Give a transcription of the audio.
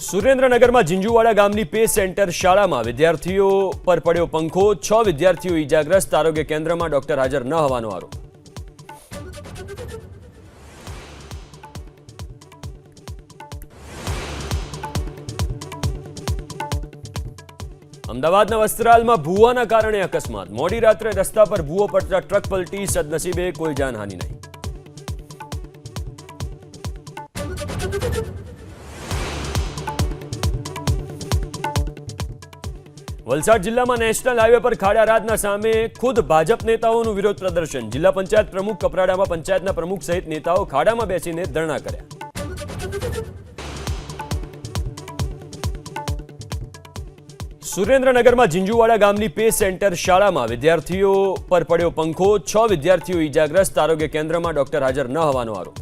સુરેન્દ્રનગરમાં ઝીંઝુવાડા ગામની pay centre શાળામાં વિદ્યાર્થીઓ પર પડ્યો પંખો, 6 વિદ્યાર્થીઓ ઈજાગ્રસ્ત, આરોગ્ય કેન્દ્રમાં ડોક્ટર હાજર ન હોવાનો આરોપ। અમદાવાદના વસ્ત્રાલમાં ભૂવાના કારણે અકસ્માત, મોડી રાત્રે રસ્તા પર ભૂવો પડતા ટ્રક પલટી, સદનસીબે કોઈ જાનહાનિ નહીં। વલસાડ જિલ્લામાં નેશનલ હાઈવે પર ખાડા રાજના સામે ખુદ ભાજપ નેતાઓનું વિરોધ પ્રદર્શન, જિલ્લા પંચાયત પ્રમુખ કપરાડામાં પંચાયતના પ્રમુખ સહિત નેતાઓ ખાડામાં બેસીને ધરણા કર્યા। સુરેન્દ્રનગરમાં ઝીંઝુવાડા ગામની પે સેન્ટર શાળામાં વિદ્યાર્થીઓ પર પડ્યો પંખો, 6 વિદ્યાર્થીઓ ઈજાગ્રસ્ત, આરોગ્ય કેન્દ્રમાં ડોક્ટર હાજર ન હોવાનો આરોપ।